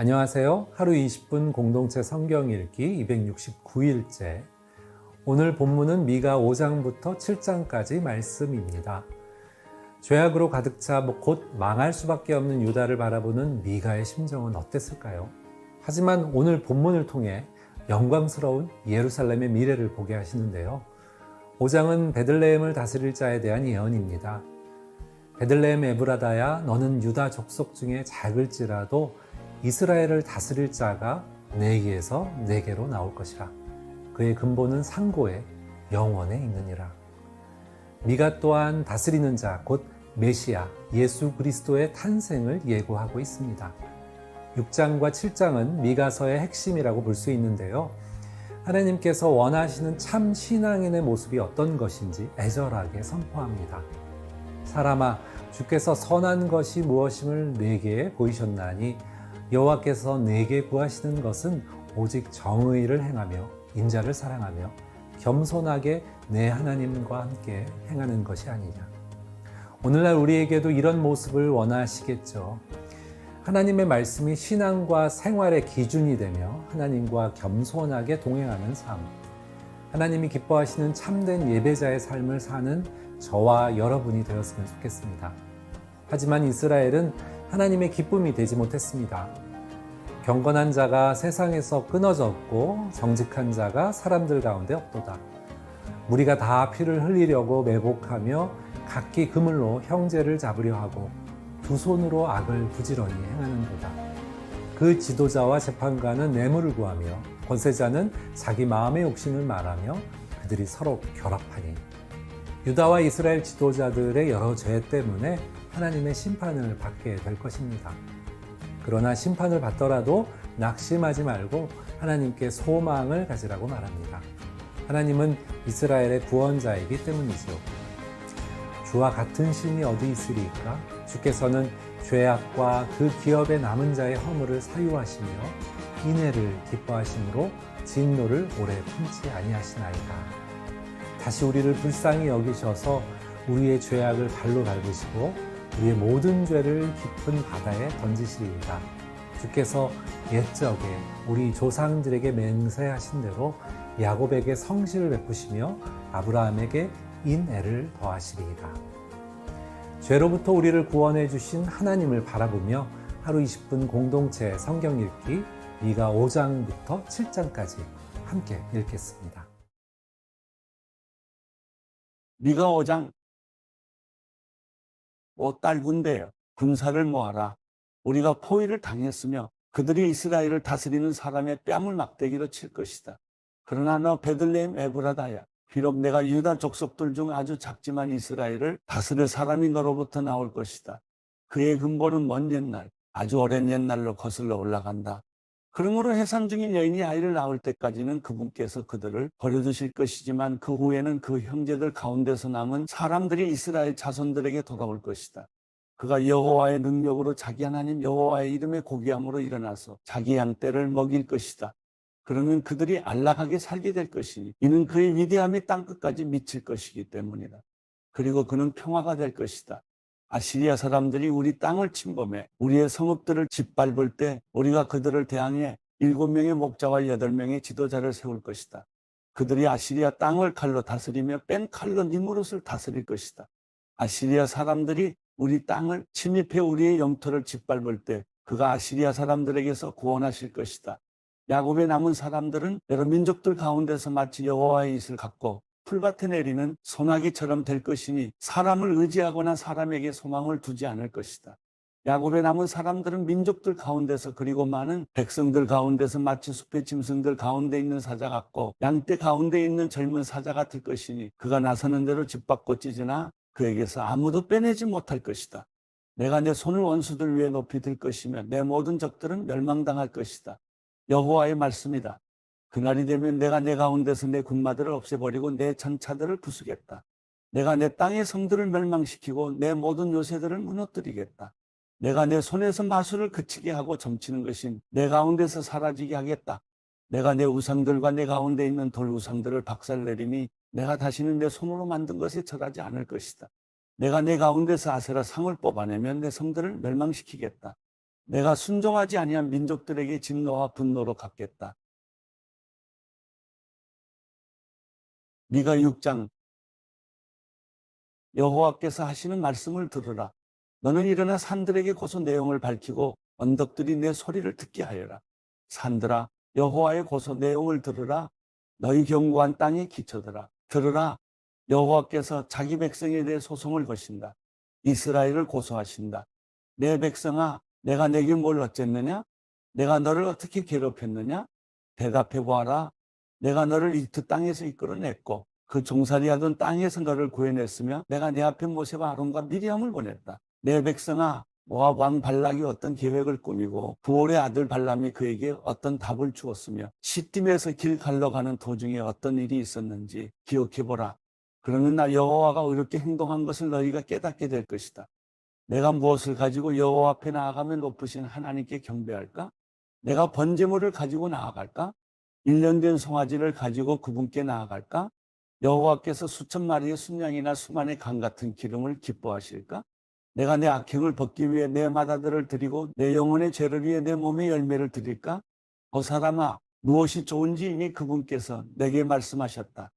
안녕하세요. 하루 20분 공동체 성경 읽기 269일째. 오늘 본문은 미가 5장부터 7장까지 말씀입니다. 죄악으로 가득 차 곧 망할 수밖에 없는 유다를 바라보는 미가의 심정은 어땠을까요? 하지만 오늘 본문을 통해 영광스러운 예루살렘의 미래를 보게 하시는데요. 5장은 베들레헴을 다스릴 자에 대한 예언입니다. 베들레헴 에브라다야, 너는 유다 족속 중에 작을지라도 이스라엘을 다스릴 자가 내게에서 내게로 나올 것이라. 그의 근본은 상고에 영원에 있느니라. 미가 또한 다스리는 자, 곧 메시아 예수 그리스도의 탄생을 예고하고 있습니다. 6장과 7장은 미가서의 핵심이라고 볼 수 있는데요. 하나님께서 원하시는 참 신앙인의 모습이 어떤 것인지 애절하게 선포합니다. 사람아, 주께서 선한 것이 무엇임을 내게 보이셨나니 여호와께서 내게 구하시는 것은 오직 정의를 행하며 인자를 사랑하며 겸손하게 내 하나님과 함께 행하는 것이 아니냐. 오늘날 우리에게도 이런 모습을 원하시겠죠. 하나님의 말씀이 신앙과 생활의 기준이 되며 하나님과 겸손하게 동행하는 삶, 하나님이 기뻐하시는 참된 예배자의 삶을 사는 저와 여러분이 되었으면 좋겠습니다. 하지만 이스라엘은 하나님의 기쁨이 되지 못했습니다. 경건한 자가 세상에서 끊어졌고 정직한 자가 사람들 가운데 없도다. 무리가 다 피를 흘리려고 매복하며 각기 그물로 형제를 잡으려 하고 두 손으로 악을 부지런히 행하는도다. 그 지도자와 재판관은 뇌물을 구하며 권세자는 자기 마음의 욕심을 말하며 그들이 서로 결합하니. 유다와 이스라엘 지도자들의 여러 죄 때문에 하나님의 심판을 받게 될 것입니다. 그러나 심판을 받더라도 낙심하지 말고 하나님께 소망을 가지라고 말합니다. 하나님은 이스라엘의 구원자이기 때문이죠. 주와 같은 신이 어디 있으리까? 주께서는 죄악과 그 기업에 남은 자의 허물을 사유하시며 인애를 기뻐하심으로 진노를 오래 품지 아니하시나이다. 다시 우리를 불쌍히 여기셔서 우리의 죄악을 발로 밟으시고 우리의 모든 죄를 깊은 바다에 던지시리이다. 주께서 옛적에 우리 조상들에게 맹세하신 대로 야곱에게 성실을 베푸시며 아브라함에게 인애를 더하시리이다. 죄로부터 우리를 구원해 주신 하나님을 바라보며 하루 20분 공동체 성경 읽기 미가 5장부터 7장까지 함께 읽겠습니다. 미가 5장. 짧은데요. 군사를 모아라. 우리가 포위를 당했으며 그들이 이스라엘을 다스리는 사람의 뺨을 막대기로 칠 것이다. 그러나 너 베들레헴 에브라다야, 비록 내가 유다 족속들 중 아주 작지만 이스라엘을 다스릴 사람이 너로부터 나올 것이다. 그의 근본은 먼 옛날, 아주 오랜 옛날로 거슬러 올라간다. 그러므로 해산 중인 여인이 아이를 낳을 때까지는 그분께서 그들을 버려두실 것이지만 그 후에는 그 형제들 가운데서 남은 사람들이 이스라엘 자손들에게 돌아올 것이다. 그가 여호와의 능력으로 자기 하나님 여호와의 이름의 고귀함으로 일어나서 자기 양떼를 먹일 것이다. 그러면 그들이 안락하게 살게 될 것이니 이는 그의 위대함이 땅끝까지 미칠 것이기 때문이다. 그리고 그는 평화가 될 것이다. 아시리아 사람들이 우리 땅을 침범해 우리의 성읍들을 짓밟을 때 우리가 그들을 대항해 7명의 목자와 8명의 지도자를 세울 것이다. 그들이 아시리아 땅을 칼로 다스리며 뺀 칼로 니무롯을 다스릴 것이다. 아시리아 사람들이 우리 땅을 침입해 우리의 영토를 짓밟을 때 그가 아시리아 사람들에게서 구원하실 것이다. 야곱의 남은 사람들은 여러 민족들 가운데서 마치 여호와의 이슬 같고 풀밭에 내리는 소나기처럼 될 것이니 사람을 의지하거나 사람에게 소망을 두지 않을 것이다. 야곱의 남은 사람들은 민족들 가운데서 그리고 많은 백성들 가운데서 마치 숲의 짐승들 가운데 있는 사자 같고 양떼 가운데 있는 젊은 사자 같을 것이니 그가 나서는 대로 짓밟고 찢으나 그에게서 아무도 빼내지 못할 것이다. 내가 내 손을 원수들 위에 높이 들 것이며 내 모든 적들은 멸망당할 것이다. 여호와의 말씀이다. 그날이 되면 내가 내 가운데서 내 군마들을 없애버리고 내 전차들을 부수겠다. 내가 내 땅의 성들을 멸망시키고 내 모든 요새들을 무너뜨리겠다. 내가 내 손에서 마술을 그치게 하고 점치는 것인 내 가운데서 사라지게 하겠다. 내가 내 우상들과 내 가운데 있는 돌 우상들을 박살내리니 내가 다시는 내 손으로 만든 것에 절하지 않을 것이다. 내가 내 가운데서 아세라 상을 뽑아내면 내 성들을 멸망시키겠다. 내가 순종하지 아니한 민족들에게 진노와 분노로 갚겠다. 미가 6장 여호와께서 하시는 말씀을 들으라. 너는 일어나 산들에게 고소 내용을 밝히고 언덕들이 내 소리를 듣게 하여라. 산들아 여호와의 고소 내용을 들으라. 너희 견고한 땅에 기초들아 들으라. 여호와께서 자기 백성에 대해 소송을 거신다. 이스라엘을 고소하신다. 내 백성아 내가 내게 뭘 어쨌느냐? 내가 너를 어떻게 괴롭혔느냐? 대답해 보아라. 내가 너를 이집트 땅에서 이끌어냈고 그 종살이하던 땅에서 너를 구해냈으며 내가 내 앞에 모세와 아론과 미리암을 보냈다. 내 백성아 모압 왕 발락이 어떤 계획을 꾸미고 부올의 아들 발람이 그에게 어떤 답을 주었으며 시딤에서 길 갈러가는 도중에 어떤 일이 있었는지 기억해보라. 그러면 나 여호와가 의롭게 행동한 것을 너희가 깨닫게 될 것이다. 내가 무엇을 가지고 여호와 앞에 나아가며 높으신 하나님께 경배할까? 내가 번제물을 가지고 나아갈까? 1년 된 송아지를 가지고 그분께 나아갈까? 여호와께서 수천 마리의 순양이나 수만의 강 같은 기름을 기뻐하실까? 내가 내 악행을 벗기 위해 내 맏아들을 드리고 내 영혼의 죄를 위해 내 몸의 열매를 드릴까? 사람아 무엇이 좋은지 이미 그분께서 내게 말씀하셨다.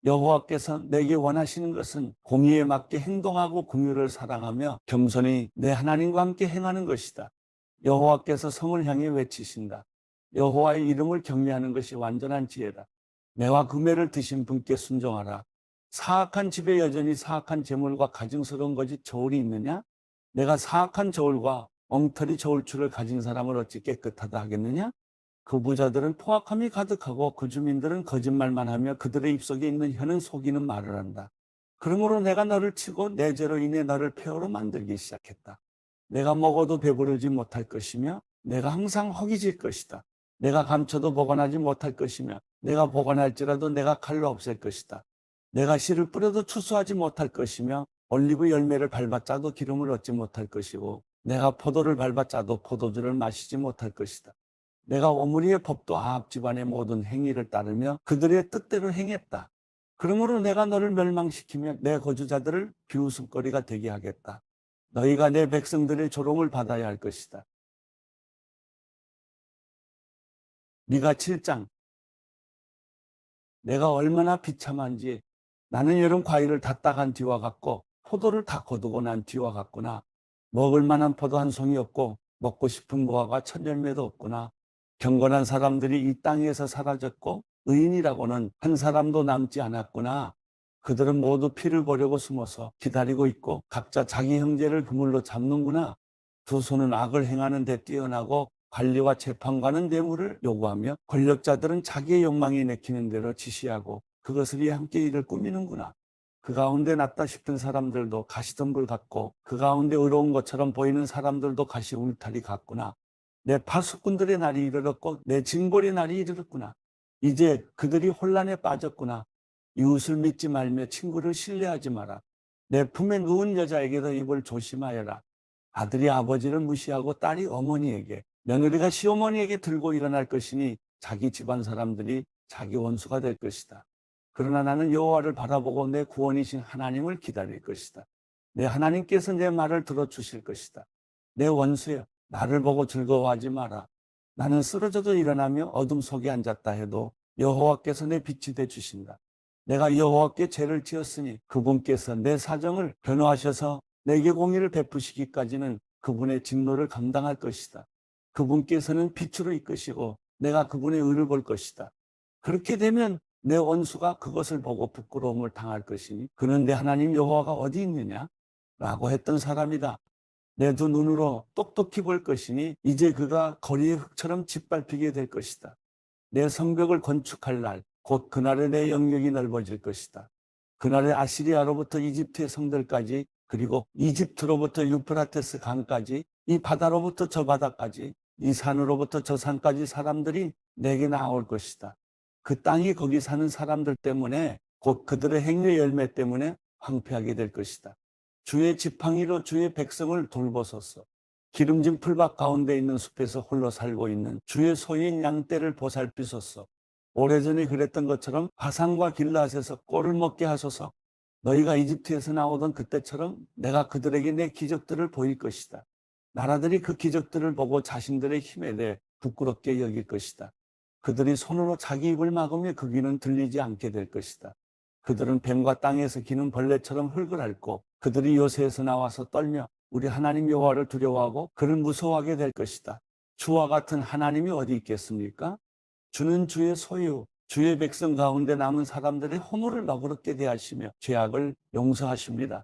여호와께서 내게 원하시는 것은 공의에 맞게 행동하고 긍휼을 사랑하며 겸손히 내 하나님과 함께 행하는 것이다. 여호와께서 성을 향해 외치신다. 여호와의 이름을 경외하는 것이 완전한 지혜다. 매와 금해를 드신 분께 순종하라. 사악한 집에 여전히 사악한 재물과 가증스러운 것이 저울이 있느냐? 내가 사악한 저울과 엉터리 저울추를 가진 사람을 어찌 깨끗하다 하겠느냐? 그 부자들은 포악함이 가득하고 그 주민들은 거짓말만 하며 그들의 입속에 있는 혀는 속이는 말을 한다. 그러므로 내가 너를 치고 내 죄로 인해 너를 폐허로 만들기 시작했다. 내가 먹어도 배부르지 못할 것이며 내가 항상 허기질 것이다. 내가 감춰도 보관하지 못할 것이며 내가 보관할지라도 내가 칼로 없앨 것이다. 내가 씨를 뿌려도 추수하지 못할 것이며 올리브 열매를 밟아 짜도 기름을 얻지 못할 것이고 내가 포도를 밟아 짜도 포도주를 마시지 못할 것이다. 내가 오므리의 법도 아합 집안의 모든 행위를 따르며 그들의 뜻대로 행했다. 그러므로 내가 너를 멸망시키며 내 거주자들을 비웃음거리가 되게 하겠다. 너희가 내 백성들의 조롱을 받아야 할 것이다. 미가 7장 내가 얼마나 비참한지 나는 여름 과일을 다 따간 뒤와 같고 포도를 다 거두고 난 뒤와 같구나. 먹을 만한 포도 한 송이 없고 먹고 싶은 무화과 첫 열매도 없구나. 경건한 사람들이 이 땅에서 사라졌고 의인이라고는 한 사람도 남지 않았구나. 그들은 모두 피를 보려고 숨어서 기다리고 있고 각자 자기 형제를 그물로 잡는구나. 두 손은 악을 행하는 데 뛰어나고 관리와 재판관은 뇌물을 요구하며 권력자들은 자기의 욕망에 내키는 대로 지시하고 그것을 위해 함께 일을 꾸미는구나. 그 가운데 낫다 싶은 사람들도 가시덤불 같고 그 가운데 의로운 것처럼 보이는 사람들도 가시 울타리 같구나. 내 파수꾼들의 날이 이르렀고 내 징벌의 날이 이르렀구나. 이제 그들이 혼란에 빠졌구나. 이웃을 믿지 말며 친구를 신뢰하지 마라. 내 품에 누운 여자에게도 입을 조심하여라. 아들이 아버지를 무시하고 딸이 어머니에게 며느리가 시어머니에게 들고 일어날 것이니 자기 집안 사람들이 자기 원수가 될 것이다. 그러나 나는 여호와를 바라보고 내 구원이신 하나님을 기다릴 것이다. 내 하나님께서 내 말을 들어주실 것이다. 내 원수여 나를 보고 즐거워하지 마라. 나는 쓰러져도 일어나며 어둠 속에 앉았다 해도 여호와께서 내 빛이 되주신다. 내가 여호와께 죄를 지었으니 그분께서 내 사정을 변호하셔서 내게 공의를 베푸시기까지는 그분의 진노를 감당할 것이다. 그분께서는 빛으로 이끄시고 내가 그분의 의를 볼 것이다. 그렇게 되면 내 원수가 그것을 보고 부끄러움을 당할 것이니 그는 내 하나님 여호와가 어디 있느냐? 라고 했던 사람이다. 내 두 눈으로 똑똑히 볼 것이니 이제 그가 거리의 흙처럼 짓밟히게 될 것이다. 내 성벽을 건축할 날, 곧 그날에 내 영역이 넓어질 것이다. 그날에 아시리아로부터 이집트의 성들까지 그리고 이집트로부터 유프라테스 강까지 이 바다로부터 저 바다까지 이 산으로부터 저 산까지 사람들이 내게 나올 것이다. 그 땅이 거기 사는 사람들 때문에 곧 그들의 행위의 열매 때문에 황폐하게 될 것이다. 주의 지팡이로 주의 백성을 돌보소서. 기름진 풀밭 가운데 있는 숲에서 홀로 살고 있는 주의 소인 양떼를 보살피소서. 오래전에 그랬던 것처럼 바산과 길라앗에서 꼴을 먹게 하소서. 너희가 이집트에서 나오던 그때처럼 내가 그들에게 내 기적들을 보일 것이다. 나라들이 그 기적들을 보고 자신들의 힘에 대해 부끄럽게 여길 것이다. 그들이 손으로 자기 입을 막으며 그 귀는 들리지 않게 될 것이다. 그들은 뱀과 땅에서 기는 벌레처럼 흙을 앓고 그들이 요새에서 나와서 떨며 우리 하나님 여호와를 두려워하고 그를 무서워하게 될 것이다. 주와 같은 하나님이 어디 있겠습니까? 주는 주의 소유, 주의 백성 가운데 남은 사람들의 허물을 너그럽게 대하시며 죄악을 용서하십니다.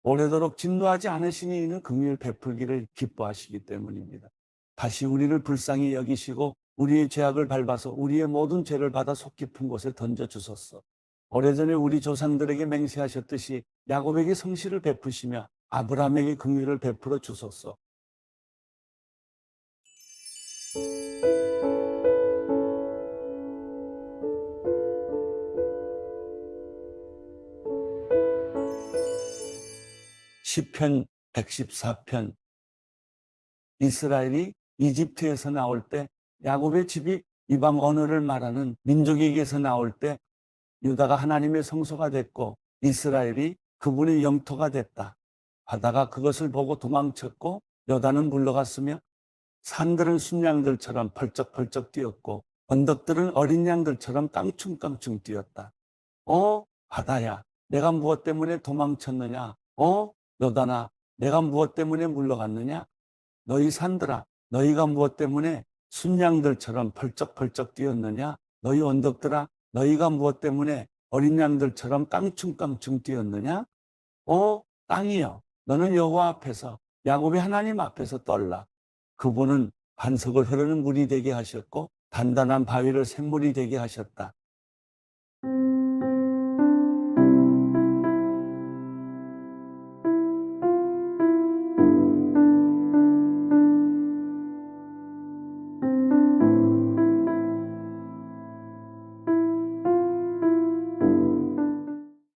오래도록 진노하지 않으시니 이는 긍휼 베풀기를 기뻐하시기 때문입니다. 다시 우리를 불쌍히 여기시고 우리의 죄악을 밟아서 우리의 모든 죄를 받아 속 깊은 곳에 던져주소서. 오래전에 우리 조상들에게 맹세하셨듯이 야곱에게 성실을 베푸시며 아브라함에게 긍휼을 베풀어 주소서. 시편 114편. 이스라엘이 이집트에서 나올 때, 야곱의 집이 이방 언어를 말하는 민족에게서 나올 때 유다가 하나님의 성소가 됐고 이스라엘이 그분의 영토가 됐다. 바다가 그것을 보고 도망쳤고 여다는 물러갔으며 산들은 순양들처럼 펄쩍펄쩍 뛰었고 언덕들은 어린 양들처럼 깡충깡충 뛰었다. 바다야, 내가 무엇 때문에 도망쳤느냐? 여다나, 내가 무엇 때문에 물러갔느냐? 너희 산들아, 너희가 무엇 때문에 순양들처럼 펄쩍펄쩍 뛰었느냐? 너희 언덕들아, 너희가 무엇 때문에 어린 양들처럼 깡충깡충 뛰었느냐? 땅이여, 너는 여호와 앞에서 야곱의 하나님 앞에서 떨라. 그분은 반석을 흐르는 물이 되게 하셨고 단단한 바위를 샘물이 되게 하셨다.